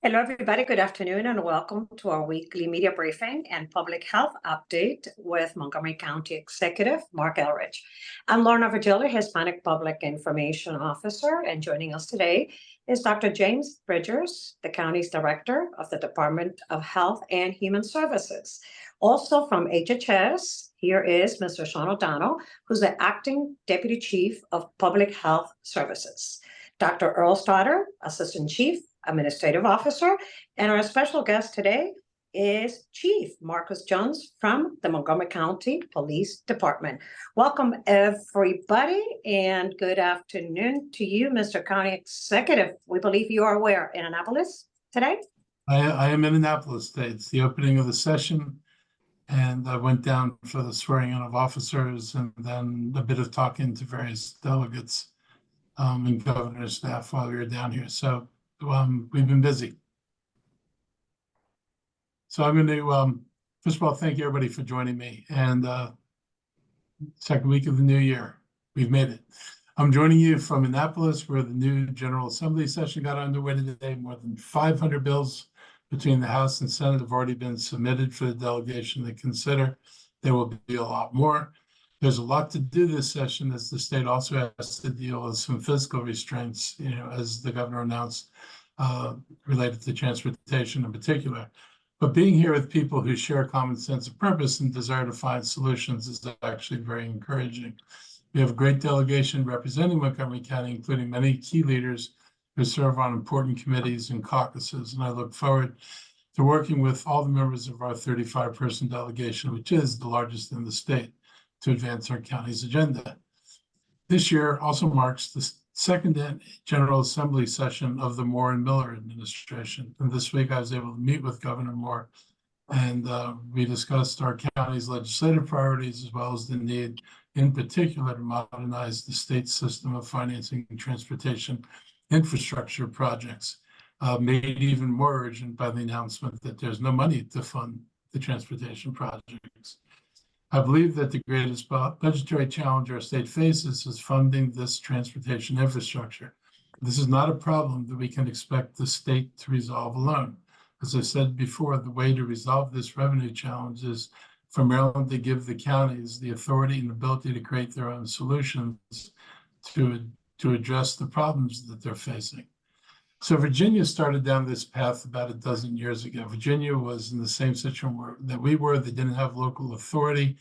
Hello, everybody. Good afternoon, and welcome to our weekly media briefing and public health update with Montgomery County Executive Marc Elrich. I'm Lorna Virgilio, Hispanic Public Information Officer, and joining us today is Dr. James Bridgers, the county's Director of the Department of Health and Human Services. Also from HHS, here is Mr. Sean O'Donnell, who's the Acting Deputy Chief of Public Health Services. Dr. Earl Stoddard, Assistant Chief Administrative Officer, and our special guest today is Chief Marcus Jones from the Montgomery County Police Department. Welcome, everybody, and good afternoon to you, Mr. County Executive. We believe you are where, in Annapolis today? I am in Annapolis today. It's the opening of the session, and I went down for the swearing in of officers and then a bit of talking to various delegates and governor's staff while we were down here. So we've been busy. So I'm going to, first of all, thank everybody for joining me. And second week of the new year, we've made it. I'm joining you from Annapolis, where the new General Assembly session got underway today. More than 500 bills between the House and Senate have already been submitted for the delegation to consider. There will be a lot more. There's a lot to do this session, as the state also has to deal with some fiscal restraints, as the governor announced, related to transportation in particular. But being here with people who share a common sense of purpose and desire to find solutions is actually very encouraging. We have a great delegation representing Montgomery County, including many key leaders who serve on important committees and caucuses. And I look forward to working with all the members of our 35-person delegation, which is the largest in the state, to advance our county's agenda. This year also marks the second General Assembly session of the Moore and Miller administration. And this week I was able to meet with Governor Moore, and we discussed our county's legislative priorities, as well as the need in particular to modernize the state system of financing and transportation infrastructure projects, made even more urgent by the announcement that there's no money to fund the transportation projects. I believe that the greatest budgetary challenge our state faces is funding this transportation infrastructure. This is not a problem that we can expect the state to resolve alone. As I said before, the way to resolve this revenue challenge is for Maryland to give the counties the authority and ability to create their own solutions to address the problems that they're facing. So Virginia started down this path about a dozen years ago. Virginia was in the same situation that we were. They didn't have local authority.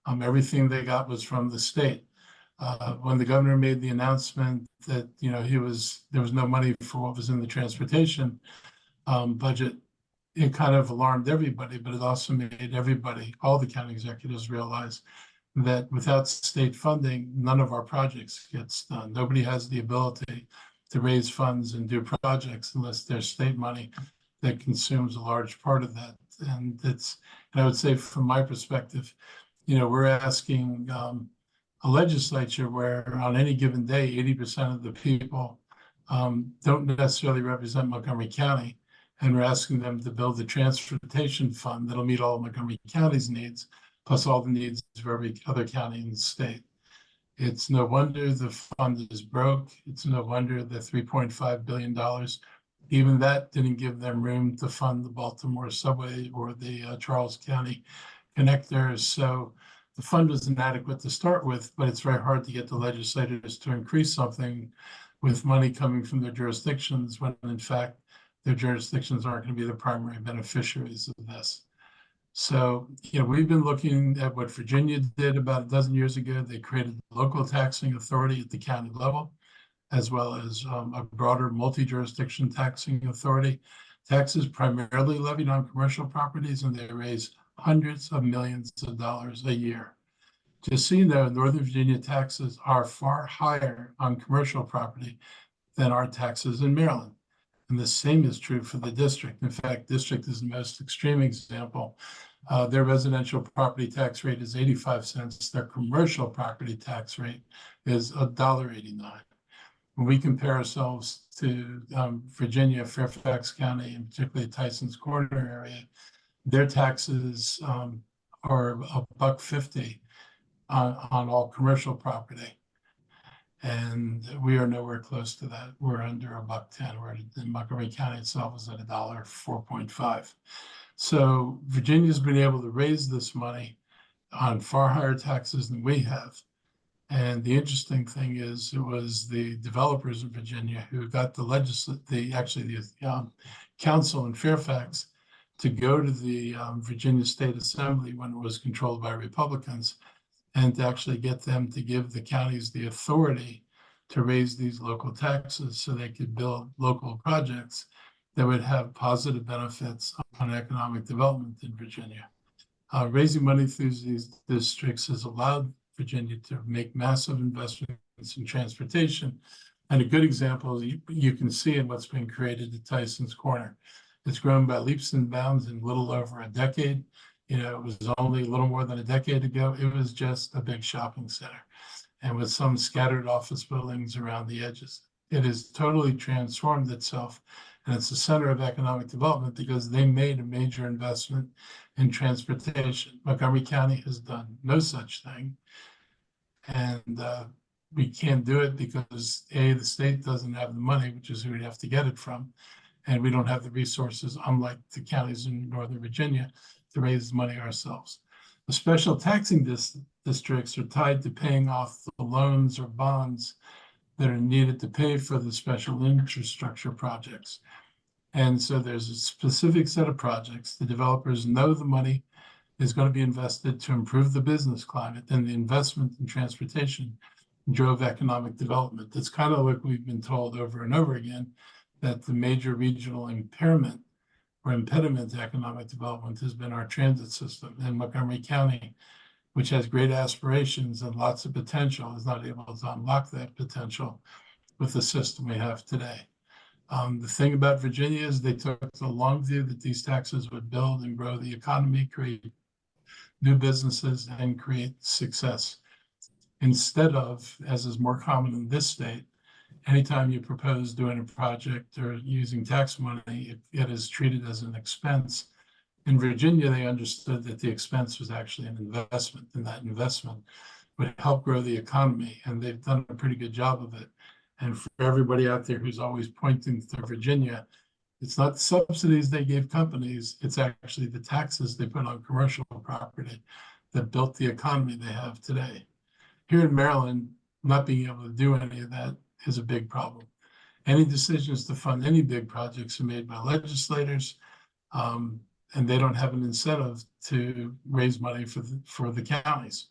Everything they got was from the state. When the governor made the announcement that there was no money for what was in the transportation budget, it kind of alarmed everybody, but it also made everybody, all the county executives, realize that without state funding, none of our projects gets done. Nobody has the ability to raise funds and do projects unless there's state money that consumes a large part of that. And I would say from my perspective, we're asking a legislature where on any given day, 80% of the people don't necessarily represent Montgomery County. And we're asking them to build a transportation fund that'll meet all of Montgomery County's needs, plus all the needs of every other county in the state. It's no wonder the fund is broke. It's no wonder the $3.5 billion, even that didn't give them room to fund the Baltimore subway or the Charles County connectors. So the fund was inadequate to start with, but it's very hard to get the legislators to increase something with money coming from their jurisdictions when in fact their jurisdictions aren't going to be the primary beneficiaries of this. So, we've been looking at what Virginia did about a dozen years ago. They created the local taxing authority at the county level, as well as a broader multi-jurisdiction taxing authority. Taxes primarily levied on commercial properties, and they raise hundreds of millions of dollars a year. Just so you know, Northern Virginia taxes are far higher on commercial property than our taxes in Maryland. And the same is true for the district. In fact, district is the most extreme example. Their residential property tax rate is 85 cents. Their commercial property tax rate is $1.89. When we compare ourselves to Virginia, Fairfax County, and particularly Tyson's Corner area, their taxes are $1.50 on all commercial property. And we are nowhere close to that. We're under $1.10. We're in Montgomery County itself is at $4.5. So Virginia's been able to raise this money on far higher taxes than we have. And the interesting thing is, it was the developers in Virginia who got the council in Fairfax to go to the Virginia State Assembly when it was controlled by Republicans, and to actually get them to give the counties the authority to raise these local taxes so they could build local projects that would have positive benefits on economic development in Virginia. Raising money through these districts has allowed Virginia to make massive investments in transportation. And a good example you can see in what's been created at Tyson's Corner. It's grown by leaps and bounds in a little over a decade. It was only a little more than a decade ago. It was just a big shopping center, and with some scattered office buildings around the edges. It has totally transformed itself, and it's the center of economic development because they made a major investment in transportation. Montgomery County has done no such thing, and we can't do it because the state doesn't have the money, which is who we'd have to get it from, and we don't have the resources, unlike the counties in Northern Virginia, to raise money ourselves. The special taxing districts are tied to paying off the loans or bonds that are needed to pay for the special infrastructure projects. And so there's a specific set of projects. The developers know the money is going to be invested to improve the business climate, and the investment in transportation drove economic development. It's kind of like we've been told over and over again, that the major regional impairment or impediment to economic development has been our transit system. And Montgomery County, which has great aspirations and lots of potential, is not able to unlock that potential with the system we have today. The thing about Virginia is they took the long view that these taxes would build and grow the economy, create new businesses, and create success. Instead of, as is more common in this state, anytime you propose doing a project or using tax money, it is treated as an expense. In Virginia, they understood that the expense was actually an investment, and that investment would help grow the economy, and they've done a pretty good job of it. And for everybody out there who's always pointing to Virginia, it's not the subsidies they gave companies, it's actually the taxes they put on commercial property that built the economy they have today. Here in Maryland, not being able to do any of that is a big problem. Any decisions to fund any big projects are made by legislators, and they don't have an incentive to raise money for the counties.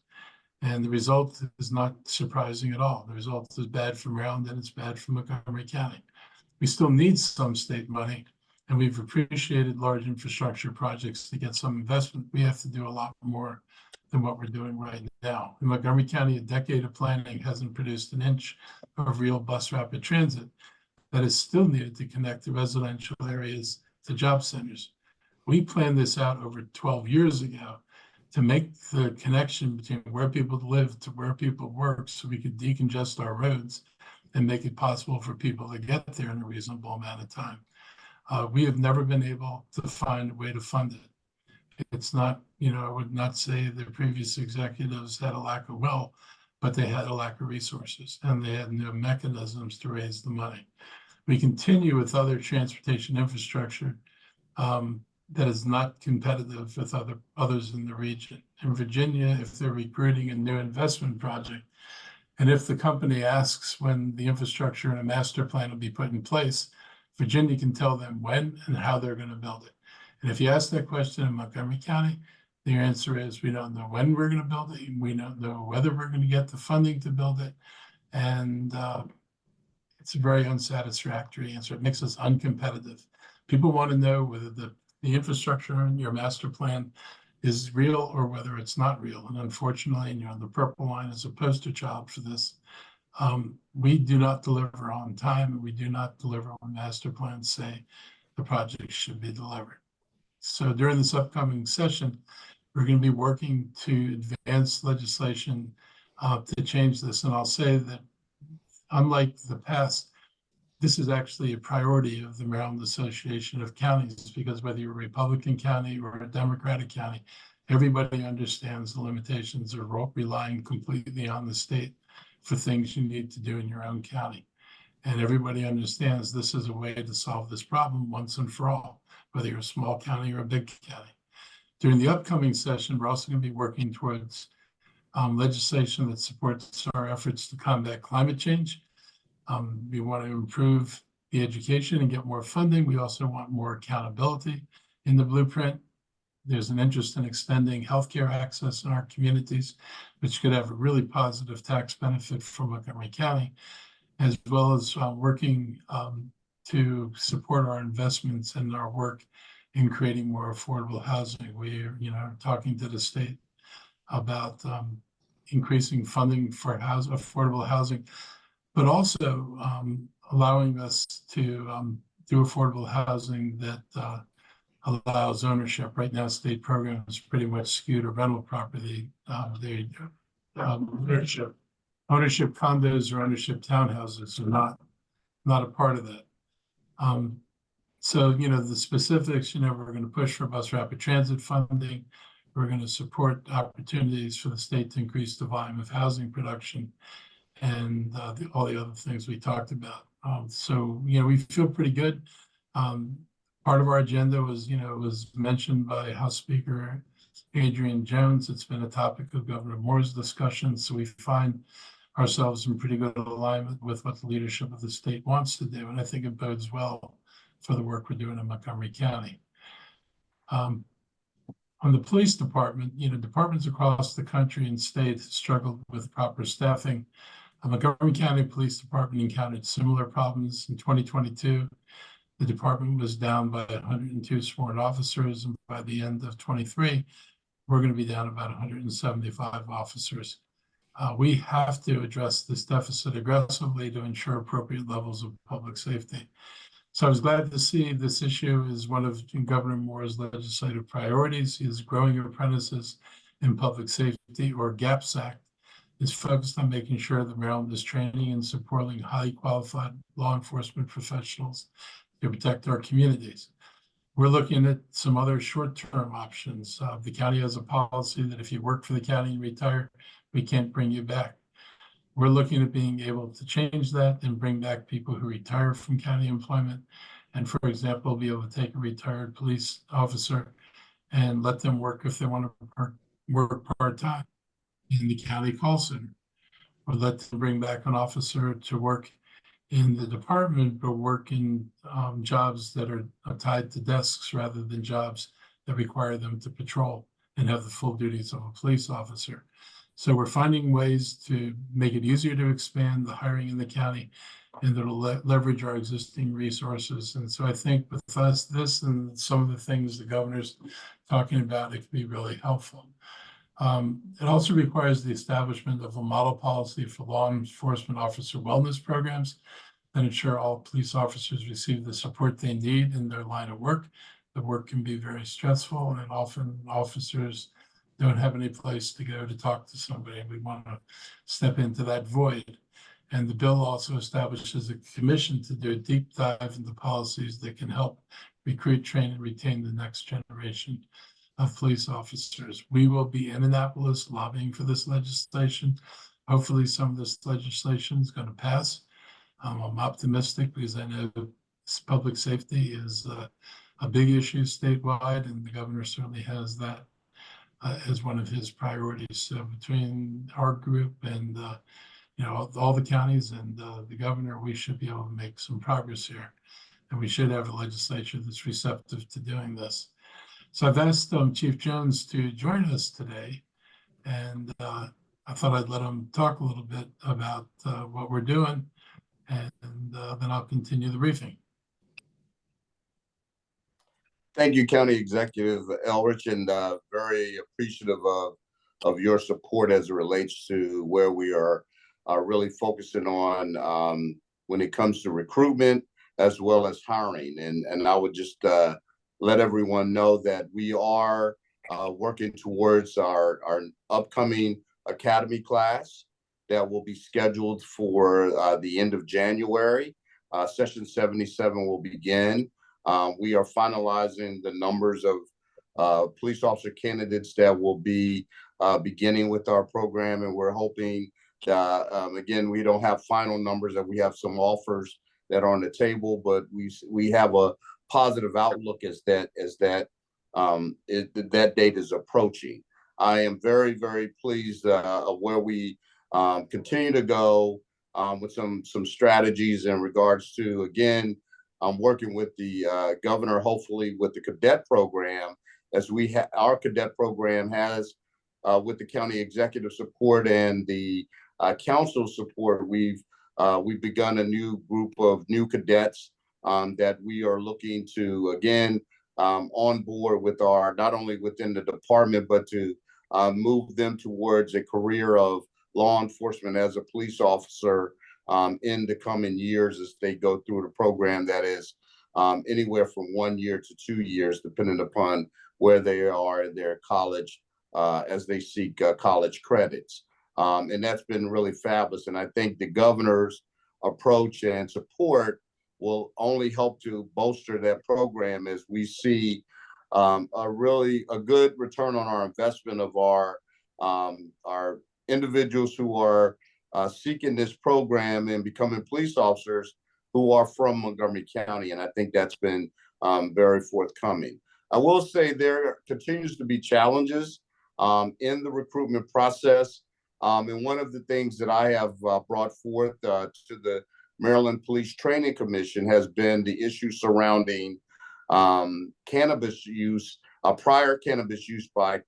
And the result is not surprising at all. The result is bad for Maryland, and it's bad for Montgomery County. We still need some state money, and we've appreciated large infrastructure projects to get some investment. We have to do a lot more than what we're doing right now. In Montgomery County, a decade of planning hasn't produced an inch of real bus rapid transit that is still needed to connect the residential areas to job centers. We planned this out over 12 years ago to make the connection between where people live to where people work, so we could decongest our roads and make it possible for people to get there in a reasonable amount of time. We have never been able to find a way to fund it. It's not, I would not say the previous executives had a lack of will, but they had a lack of resources, and they had no mechanisms to raise the money. We continue with other transportation infrastructure that is not competitive with others in the region. In Virginia, if they're recruiting a new investment project, and if the company asks when the infrastructure and a master plan will be put in place, Virginia can tell them when and how they're going to build it. And if you ask that question in Montgomery County, the answer is we don't know when we're going to build it. We don't know whether we're going to get the funding to build it. And it's a very unsatisfactory answer. It makes us uncompetitive. People want to know whether the infrastructure in your master plan is real or whether it's not real. And unfortunately, the purple line is a poster child for this. We do not deliver on time, and we do not deliver on master plans say the project should be delivered. So during this upcoming session, we're going to be working to advance legislation to change this. And I'll say that unlike the past, this is actually a priority of the Maryland Association of Counties, because whether you're a Republican county or a Democratic county, everybody understands the limitations of relying completely on the state for things you need to do in your own county. And everybody understands this is a way to solve this problem once and for all, whether you're a small county or a big county. During the upcoming session, we're also going to be working towards legislation that supports our efforts to combat climate change. We want to improve the education and get more funding. We also want more accountability in the blueprint. There's an interest in extending healthcare access in our communities, which could have a really positive tax benefit for Montgomery County, as well as working to support our investments and our work in creating more affordable housing. We're, talking to the state about increasing funding for affordable housing, but also allowing us to do affordable housing that allows ownership. Right now, state programs pretty much skew to rental property. Ownership condos or ownership townhouses are not a part of that. So, the specifics, we're going to push for bus rapid transit funding. We're going to support opportunities for the state to increase the volume of housing production and all the other things we talked about. So, we feel pretty good. Part of our agenda was, was mentioned by House Speaker Adrian Jones. It's been a topic of Governor Moore's discussion. So we find ourselves in pretty good alignment with what the leadership of the state wants to do. And I think it bodes well for the work we're doing in Montgomery County. On the police department, departments across the country and state struggled with proper staffing. The Montgomery County Police Department encountered similar problems in 2022. The department was down by 102 sworn officers, and by the end of 23, we're going to be down about 175 officers. We have to address this deficit aggressively to ensure appropriate levels of public safety. So I was glad to see this issue is one of Governor Moore's legislative priorities. His Growing Apprentices in Public Safety, or GAPS Act, is focused on making sure that Maryland is training and supporting highly qualified law enforcement professionals to protect our communities. We're looking at some other short-term options. The county has a policy that if you work for the county and retire, we can't bring you back. We're looking at being able to change that and bring back people who retire from county employment. And for example, be able to take a retired police officer and let them work if they want to work part-time in the county call center, or let them bring back an officer to work in the department, but work in jobs that are tied to desks rather than jobs that require them to patrol and have the full duties of a police officer. So we're finding ways to make it easier to expand the hiring in the county, and that'll leverage our existing resources. And so I think with this and some of the things the governor's talking about, it could be really helpful. It also requires the establishment of a model policy for law enforcement officer wellness programs that ensure all police officers receive the support they need in their line of work. The work can be very stressful, and often officers don't have any place to go to talk to somebody, and we want to step into that void. And the bill also establishes a commission to do a deep dive into policies that can help recruit, train, and retain the next generation of police officers. We will be in Annapolis lobbying for this legislation. Hopefully some of this legislation is going to pass. I'm optimistic because I know public safety is a big issue statewide, and the governor certainly has that as one of his priorities. So between our group and all the counties and the governor, we should be able to make some progress here, and we should have a legislature that's receptive to doing this. So I've asked Chief Jones to join us today, and I thought I'd let him talk a little bit about what we're doing, and then I'll continue the briefing. Thank you, County Executive Elrich, and very appreciative of your support as it relates to where we are really focusing on when it comes to recruitment as well as hiring. And I would just let everyone know that we are working towards our upcoming academy class that will be scheduled for the end of January. Session 77 will begin. We are finalizing the numbers of police officer candidates that will be beginning with our program, and we're hoping Again, we don't have final numbers, that we have some offers that are on the table, but we have a positive outlook as that that date is approaching. I am very, very pleased of where we continue to go with some strategies in regards to, again, working with the governor, hopefully with the cadet program, as our cadet program has with the county executive support and the council support. We've begun a new group of new cadets that we are looking to, again, on board with our, not only within the department, but to move them towards a career of law enforcement as a police officer in the coming years, as they go through the program that is anywhere from 1 year to 2 years, depending upon where they are in their college as they seek college credits. And that's been really fabulous. And I think the governor's approach and support will only help to bolster that program, as we see a good return on our investment of our individuals who are seeking this program and becoming police officers who are from Montgomery County. And I think that's been very forthcoming. I will say there continues to be challenges in the recruitment process. And one of the things that I have brought forth to the Maryland Police Training Commission has been the issue surrounding cannabis use, prior cannabis use by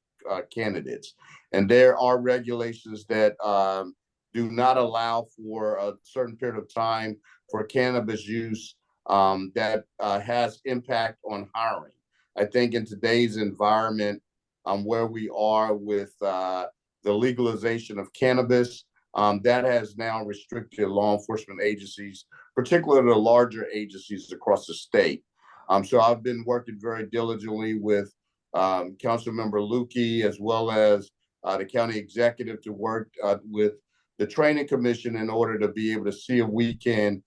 candidates. And there are regulations that do not allow for a certain period of time for cannabis use that has impact on hiring. I think in today's environment, where we are with the legalization of cannabis, that has now restricted law enforcement agencies, particularly the larger agencies across the state. So I've been working very diligently with Councilmember Lukey, as well as the county executive, to work with the training commission in order to be able to see if we can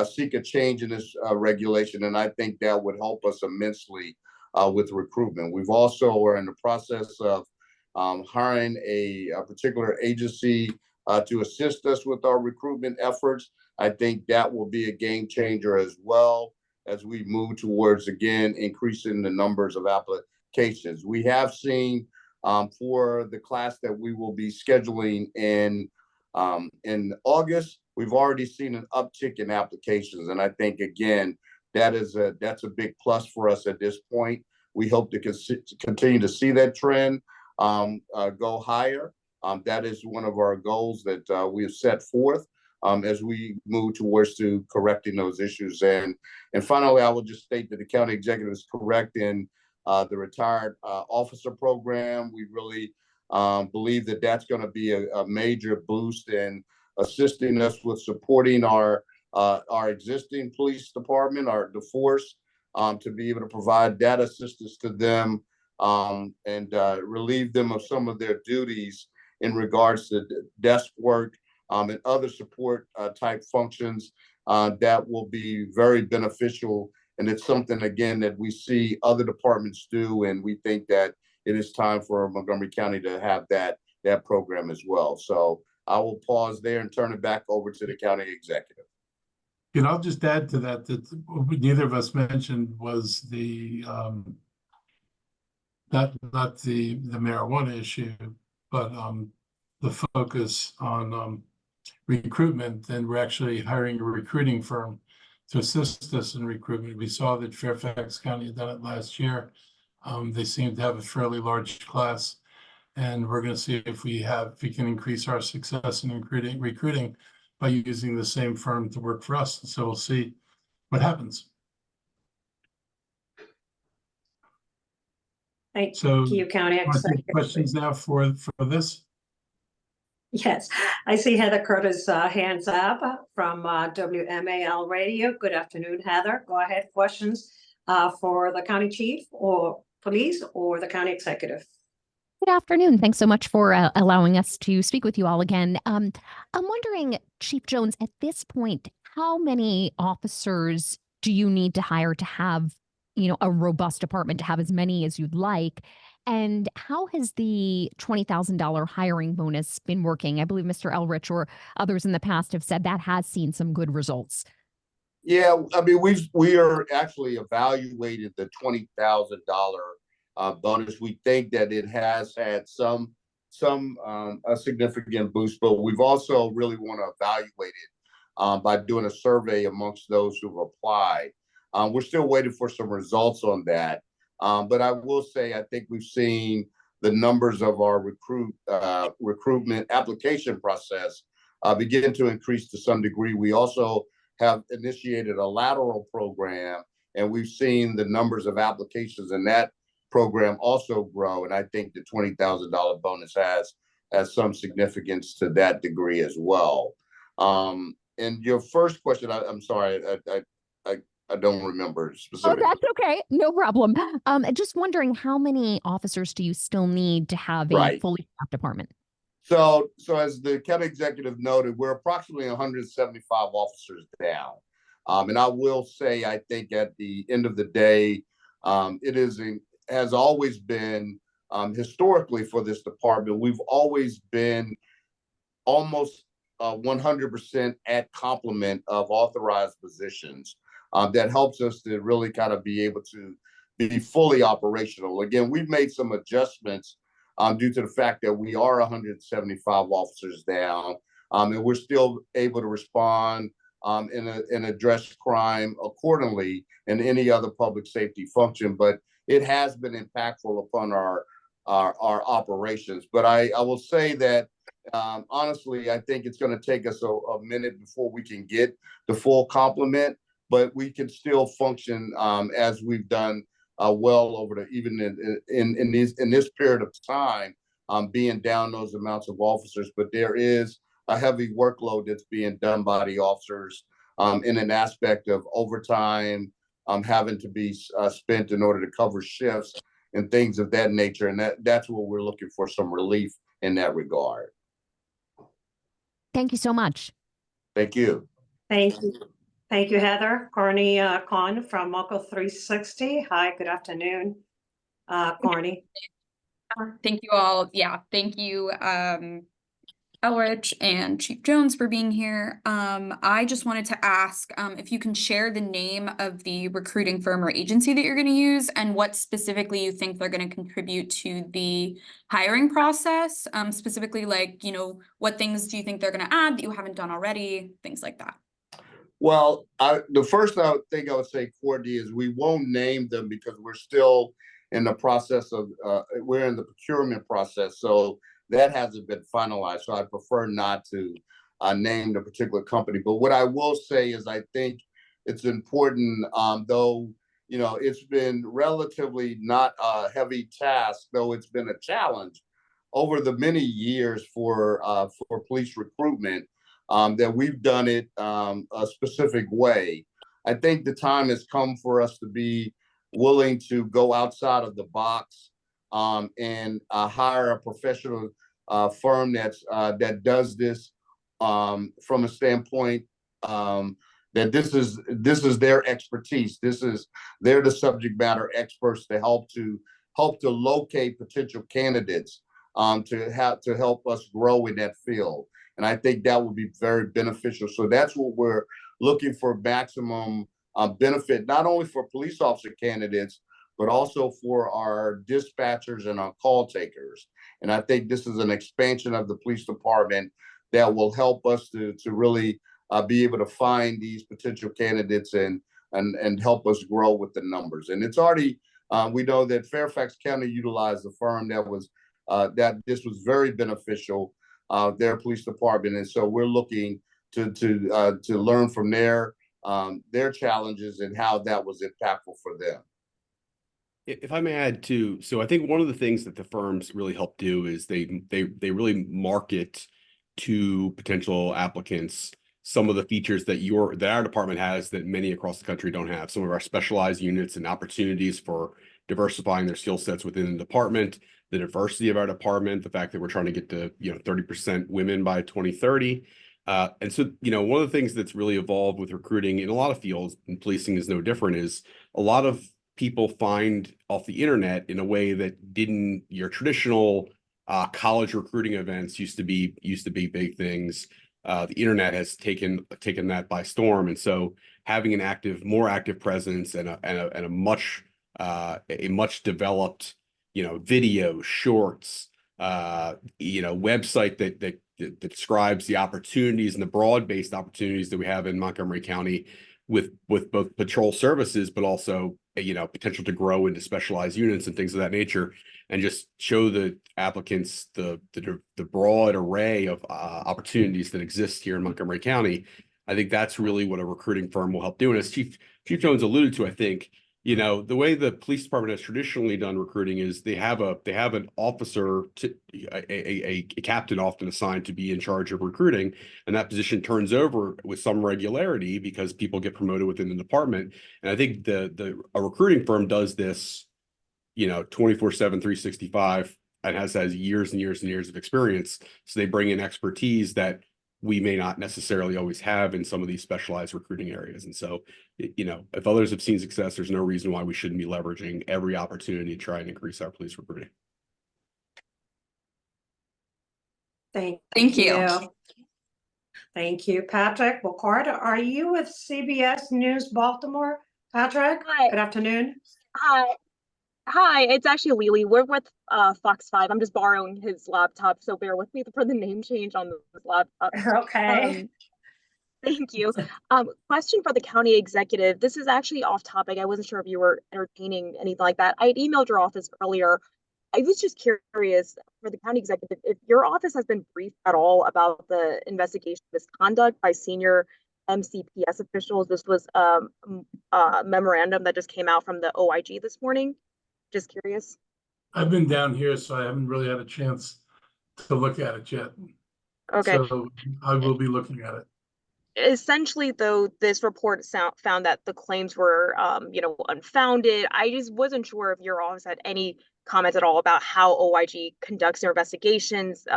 seek a change in this regulation. And I think that would help us immensely with recruitment. We've also are in the process of hiring a particular agency to assist us with our recruitment efforts. I think that will be a game changer, as well as we move towards, again, increasing the numbers of applications. We have seen for the class that we will be scheduling in August, we've already seen an uptick in applications. And I think, again, that's a big plus for us at this point. We hope to continue to see that trend go higher. That is one of our goals that we have set forth as we move towards to correcting those issues. And finally, I will just state that the county executive is correct in the retired officer program. We really believe that that's going to be a major boost in assisting us with supporting our existing police department, the force, to be able to provide that assistance to them and relieve them of some of their duties in regards to desk work and other support type functions that will be very beneficial. And it's something, again, that we see other departments do, and we think that it is time for Montgomery County to have that program as well. So I will pause there and turn it back over to the county executive. And I'll just add to that what neither of us mentioned was the not the marijuana issue, but the focus on recruitment. And we're actually hiring a recruiting firm to assist us in recruitment. We saw that Fairfax County had done it last year. They seem to have a fairly large class, and we're going to see if we can increase our success in recruiting by using the same firm to work for us. So we'll see what happens. Thank So you, County Executive. Questions now for this? Yes, I see Heather Curtis' hands up from WMAL Radio. Good afternoon, Heather. Go ahead. Questions for the county chief or police or the county executive? Good afternoon. Thanks so much for allowing us to speak with you all again. I'm wondering, Chief Jones, at this point, how many officers do you need to hire to have a robust department to have as many as you'd like. And how has the $20,000 hiring bonus been working? I believe Mr. Elrich or others in the past have said that has seen some good results. Yeah, I mean, we are actually evaluated the $20,000 bonus. We think that it has had some a significant boost, but we've also really want to evaluate it by doing a survey amongst those who've applied. We're still waiting for some results on that. But I will say, I think we've seen the numbers of our recruitment application process begin to increase to some degree. We also have initiated a lateral program, and we've seen the numbers of applications in that program also grow. And I think the $20,000 bonus has some significance to that degree as well. And your first question, I'm sorry, I don't remember specifically. Oh, that's okay. No problem. Just wondering, how many officers do you still need to have a fully staffed department? So as the county executive noted, we're approximately 175 officers down. And I will say, I think at the end of the day, has always been, historically for this department, we've always been almost 100% at complement of authorized positions. That helps us to really kind of be able to be fully operational. Again, we've made some adjustments due to the fact that we are 175 officers down, and we're still able to respond and address crime accordingly in any other public safety function. But it has been impactful upon our operations. But I will say that honestly, I think it's going to take us a minute before we can get the full complement, but we can still function as we've done well over the even in this period of time, being down those amounts of officers. But there is a heavy workload that's being done by the officers in an aspect of overtime having to be spent in order to cover shifts and things of that nature. And that's what we're looking for, some relief in that regard. Thank you so much. Thank you. Thank you. Thank you, Heather. Corny Khan from Moco 360. Hi, good afternoon, Corny. Thank you all. Yeah, thank you, Elrich and Chief Jones for being here. I just wanted to ask if you can share the name of the recruiting firm or agency that you're going to use and what specifically you think they're going to contribute to the hiring process. Specifically, like, what things do you think they're going to add that you haven't done already? Things like that. Well, the first thing I would say, Courtney, is we won't name them because we're still in the process of, we're in the procurement process. So that hasn't been finalized. So I prefer not to name the particular company. But what I will say is I think it's important, though, it's been relatively not a heavy task, though it's been a challenge over the many years for police recruitment. That we've done it a specific way. I think the time has come for us to be willing to go outside of the box and hire a professional firm that does this from a standpoint that this is their expertise. They're the subject matter experts to help to locate potential candidates to help us grow in that field. And I think that would be very beneficial. So that's what we're looking for, maximum benefit, not only for police officer candidates, but also for our dispatchers and our call takers. And I think this is an expansion of the police department that will help us to really be able to find these potential candidates and help us grow with the numbers. And it's already, we know that Fairfax County utilized a firm that this was very beneficial, their police department. And so we're looking to learn from their challenges and how that was impactful for them. If I may add too, so I think one of the things that the firms really help do is they really market to potential applicants some of the features that our department has that many across the country don't have. Some of our specialized units and opportunities for diversifying their skill sets within the department, the diversity of our department, the fact that we're trying to get to 30% women by 2030. And so, one of the things that's really evolved with recruiting in a lot of fields, and policing is no different, is a lot of people find off the internet in a way that didn't your traditional college recruiting events used to be big things. The internet has taken that by storm, and so having an more active presence and a much developed, video, shorts, website that describes the opportunities and the broad-based opportunities that we have in Montgomery County with both patrol services, but also potential to grow into specialized units and things of that nature, and just show the applicants the broad array of opportunities that exist here in Montgomery County. I think that's really what a recruiting firm will help do. And as Chief Jones alluded to, I think the way the police department has traditionally done recruiting is they have an officer, a captain often assigned to be in charge of recruiting, and that position turns over with some regularity because people get promoted within the department. And I think a recruiting firm does this 24/7, 365, and has years and years and years of experience. So they bring in expertise that we may not necessarily always have in some of these specialized recruiting areas. And so, if others have seen success, there's no reason why we shouldn't be leveraging every opportunity to try and increase our police recruiting. Thank you. Thank you, Patrick Bocard. Are you with CBS News Baltimore? Patrick, Hi. good afternoon. Hi, it's actually Lily. We're with Fox 5. I'm just borrowing his laptop, so bear with me for the name change on this laptop. Okay. Thank you. Question for the county executive. This is actually off topic. I wasn't sure if you were entertaining anything like that. I had emailed your office earlier. I was just curious for the county executive if your office has been briefed at all about the investigation of misconduct by senior MCPS officials. This was a memorandum that just came out from the OIG this morning. Just curious. I've been down here, so I haven't really had a chance to look at it yet. Okay. So I will be looking at it. Essentially, though, this report found that the claims were, unfounded. I just wasn't sure if your office had any comments at all about how OIG conducts their investigations.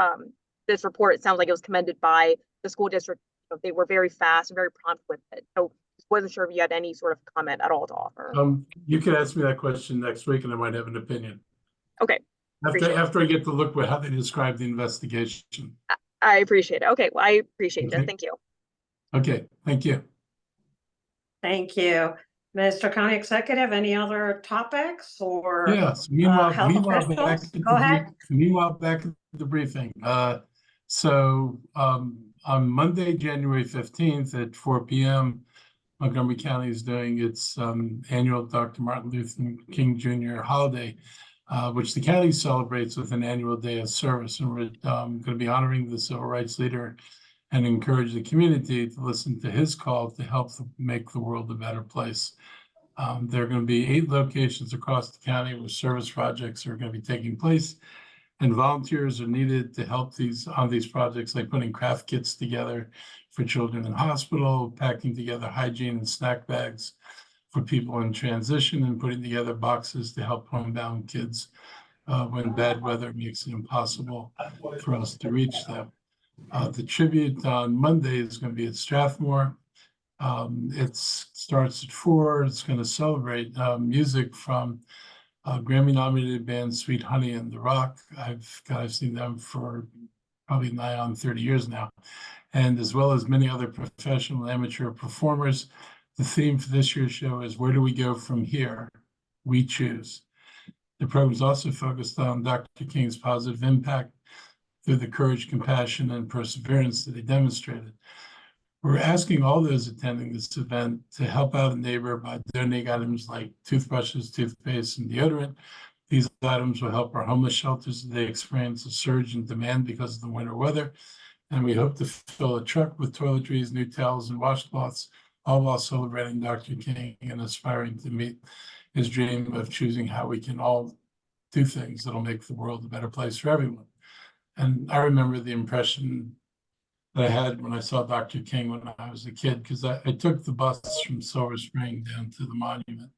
This report, it sounds like it was commended by the school district. They were very fast and very prompt with it. So wasn't sure if you had any sort of comment at all to offer. You can ask me that question next week, and I might have an opinion. Okay. After I get to look at how they describe the investigation. I appreciate it. Okay, well, I appreciate it. Thank you. Okay, thank you. Thank you. Mr. County Executive, any other topics or Yes. health Meanwhile, officials? Go ahead. Back at the briefing. So on Monday, January 15th at 4 p.m., Montgomery County is doing its annual Dr. Martin Luther King Jr. holiday, which the county celebrates with an annual day of service. And we're going to be honoring the civil rights leader and encourage the community to listen to his call to help make the world a better place. There are going to be 8 locations across the county where service projects are going to be taking place, and volunteers are needed to help on these projects, like putting craft kits together for children in hospital, packing together hygiene and snack bags for people in transition, and putting together boxes to help homebound kids when bad weather makes it impossible for us to reach them. The tribute on Monday is going to be at Strathmore. It starts at 4. It's going to celebrate music from Grammy-nominated band Sweet Honey and The Rock. I've seen them for probably nigh on 30 years now, and as well as many other professional and amateur performers. The theme for this year's show is "Where do we go from here? We choose." The program is also focused on Dr. King's positive impact through the courage, compassion, and perseverance that he demonstrated. We're asking all those attending this event to help out a neighbor by donating items like toothbrushes, toothpaste, and deodorant. These items will help our homeless shelters as they experience a surge in demand because of the winter weather. And we hope to fill a truck with toiletries, new towels, and washcloths, all while celebrating Dr. King and aspiring to meet his dream of choosing how we can all do things that'll make the world a better place for everyone. And I remember the impression that I had when I saw Dr. King when I was a kid, because I took the bus from Silver Spring down to the monument,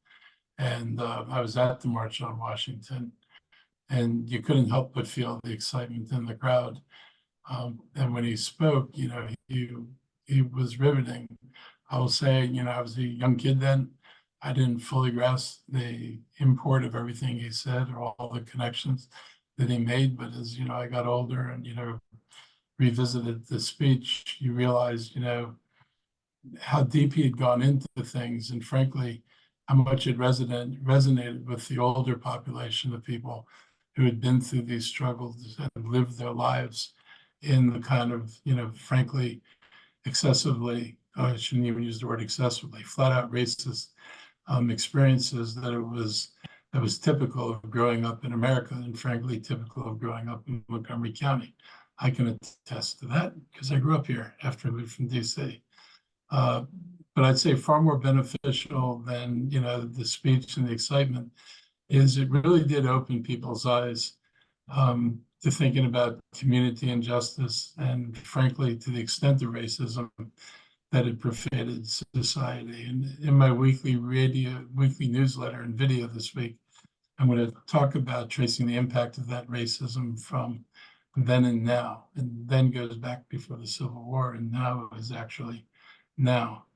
and I was at the March on Washington, and you couldn't help but feel the excitement in the crowd. And when he spoke, he was riveting. I will say, I was a young kid then, I didn't fully grasp the import of everything he said or all the connections that he made. But as you know, I got older and revisited the speech, you realize how deep he had gone into things, and frankly, how much it resonated with the older population of people who had been through these struggles and lived their lives in the kind of, frankly, excessively, I shouldn't even use the word excessively, flat out racist experiences that was typical of growing up in America, and frankly, typical of growing up in Montgomery County. I can attest to that because I grew up here after I moved from DC. But I'd say far more beneficial than the speech and the excitement is it really did open people's eyes to thinking about community injustice and, frankly, to the extent of racism that had pervaded society. And in my weekly newsletter and video this week, I'm going to talk about tracing the impact of that racism from then and now, and then goes back before the Civil War, and now is actually now.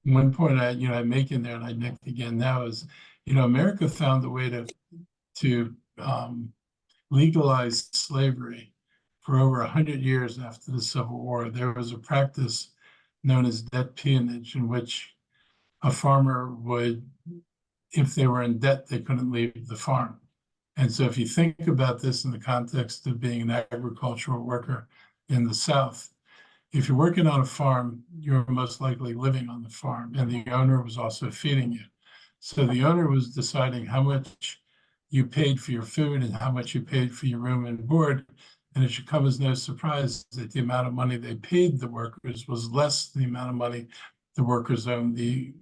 One point I make in there, and I make again now, is America found a way to legalize slavery for over 100 years after the Civil War. There was a practice known as debt peonage, in which a farmer would, if they were in debt, they couldn't leave the farm. And so if you think about this in the context of being an agricultural worker in the South, if you're working on a farm, you're most likely living on the farm, and the owner was also feeding you. So the owner was deciding how much you paid for your food and how much you paid for your room and board. And it should come as no surprise that the amount of money they paid the workers was less than the amount of money the workers owed the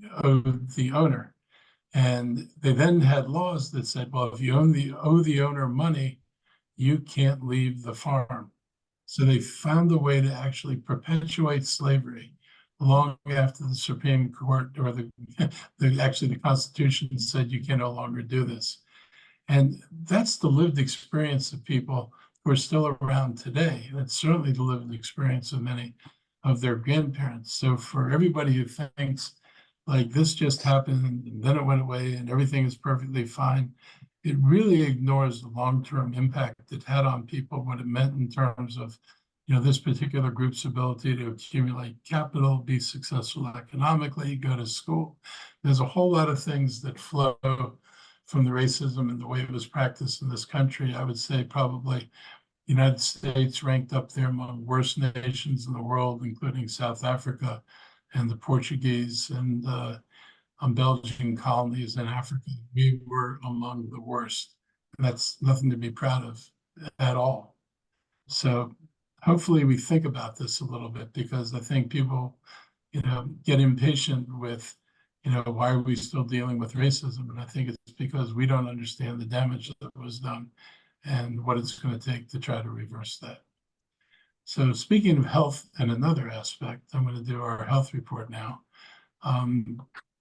owner. And they then had laws that said, well, if you owe the owner money, you can't leave the farm. So they found a way to actually perpetuate slavery long after the Supreme Court or the Constitution said you can no longer do this. And that's the lived experience of people who are still around today. And it's certainly the lived experience of many of their grandparents. So for everybody who thinks like this just happened and then it went away and everything is perfectly fine, it really ignores the long-term impact it had on people, what it meant in terms of this particular group's ability to accumulate capital, be successful economically, go to school. There's a whole lot of things that flow from the racism and the way it was practiced in this country. I would say probably the United States ranked up there among worst nations in the world, including South Africa and the Portuguese and Belgian colonies in Africa. We were among the worst. And that's nothing to be proud of at all. So hopefully we think about this a little bit, because I think people, get impatient with, why are we still dealing with racism? And I think it's because we don't understand the damage that was done and what it's going to take to try to reverse that. So speaking of health and another aspect, I'm going to do our health report now.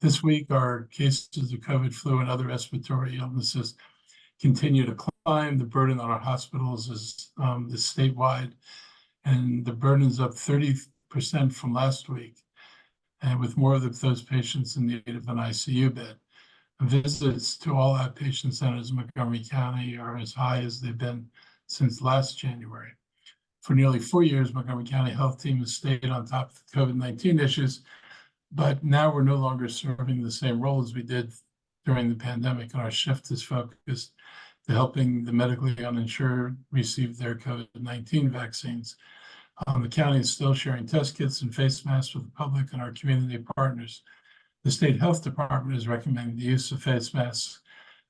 This week, our cases of COVID, flu, and other respiratory illnesses continue to climb. The burden on our hospitals is statewide, and the burden is up 30% from last week, and with more of those patients in need of an ICU bed. Visits to all outpatient centers in Montgomery County are as high as they've been since last January. For nearly 4 years, Montgomery County Health Team has stayed on top of the COVID-19 issues, but now we're no longer serving the same role as we did during the pandemic, and our shift is focused to helping the medically uninsured receive their COVID-19 vaccines. The county is still sharing test kits and face masks with the public and our community partners. The state health department is recommending the use of face masks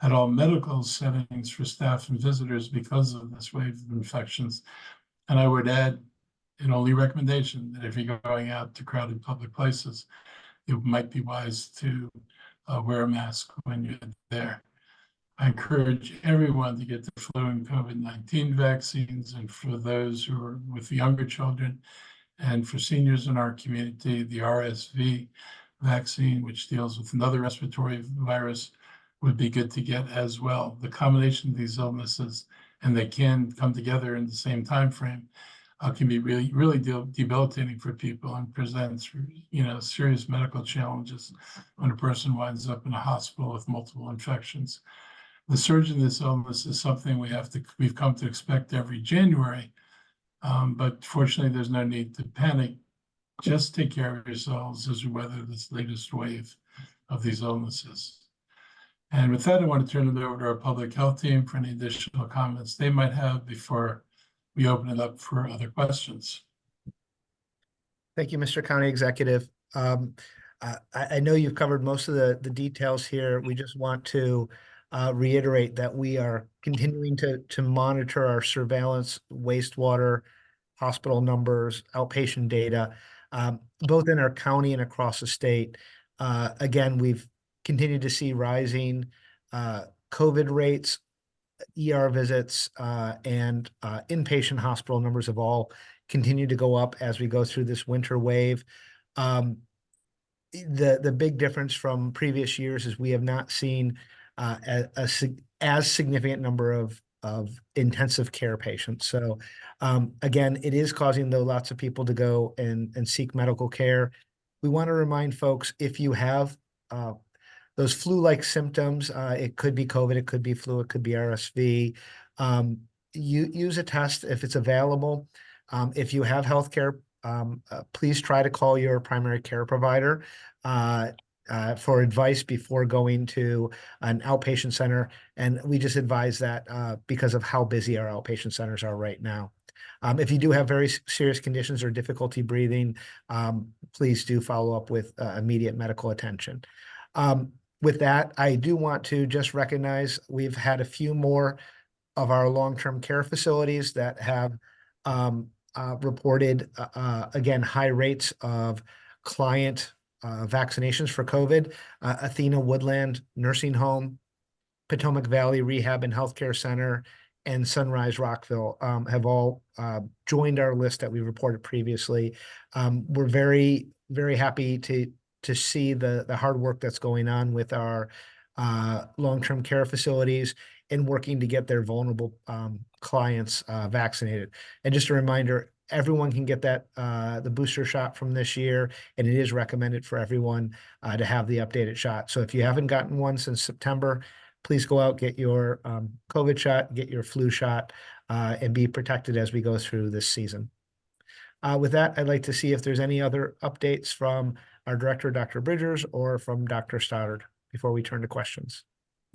at all medical settings for staff and visitors because of this wave of infections. And I would add an only recommendation that if you're going out to crowded public places, it might be wise to wear a mask when you're there. I encourage everyone to get the flu and COVID-19 vaccines, and for those who are with younger children and for seniors in our community, the RSV vaccine, which deals with another respiratory virus, would be good to get as well. The combination of these illnesses, and they can come together in the same time frame, can be really debilitating for people and presents, serious medical challenges when a person winds up in a hospital with multiple infections. The surge in this illness is something we've come to expect every January, but fortunately, there's no need to panic. Just take care of yourselves as we weather this latest wave of these illnesses. And with that, I want to turn it over to our public health team for any additional comments they might have before we open it up for other questions. Thank you, Mr. County Executive. I know you've covered most of the details here. We just want to reiterate that we are continuing to monitor our surveillance, wastewater, hospital numbers, outpatient data, both in our county and across the state. Again, we've continued to see rising COVID rates, ER visits, and inpatient hospital numbers have all continued to go up as we go through this winter wave. The big difference from previous years is we have not seen as significant number of intensive care patients. So again, it is causing though lots of people to go and seek medical care. We want to remind folks, if you have those flu-like symptoms, it could be COVID, it could be flu, it could be RSV. Use a test if it's available. If you have healthcare, please try to call your primary care provider for advice before going to an outpatient center. And we just advise that because of how busy our outpatient centers are right now. If you do have very serious conditions or difficulty breathing, please do follow up with immediate medical attention. With that, I do want to just recognize we've had a few more of our long-term care facilities that have reported, again, high rates of client vaccinations for COVID. Athena Woodland Nursing Home, Potomac Valley Rehab and Healthcare Center, and Sunrise Rockville have all joined our list that we reported previously. We're very, very happy to see the hard work that's going on with our long-term care facilities and working to get their vulnerable clients vaccinated. And just a reminder, everyone can get that the booster shot from this year, and it is recommended for everyone to have the updated shot. So if you haven't gotten one since September, please go out, get your COVID shot, get your flu shot, and be protected as we go through this season. With that, I'd like to see if there's any other updates from our director, Dr. Bridgers, or from Dr. Stoddard before we turn to questions.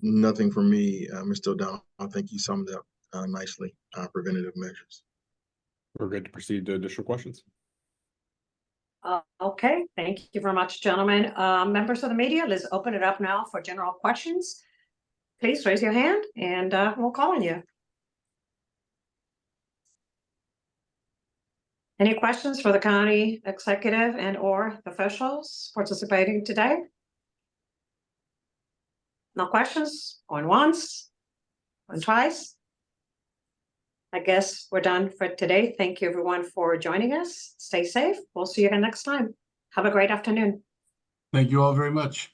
Nothing from me, Mr. O'Donnell. I think you summed up nicely preventative measures. We're good to proceed to additional questions. Okay, thank you very much, gentlemen. Members of the media, let's open it up now for general questions. Please raise your hand and we'll call on you. Any questions for the county executive and or officials participating today? No questions? Going once? Going twice? I guess we're done for today. Thank you everyone for joining us. Stay safe. We'll see you again next time. Have a great afternoon. Thank you all very much.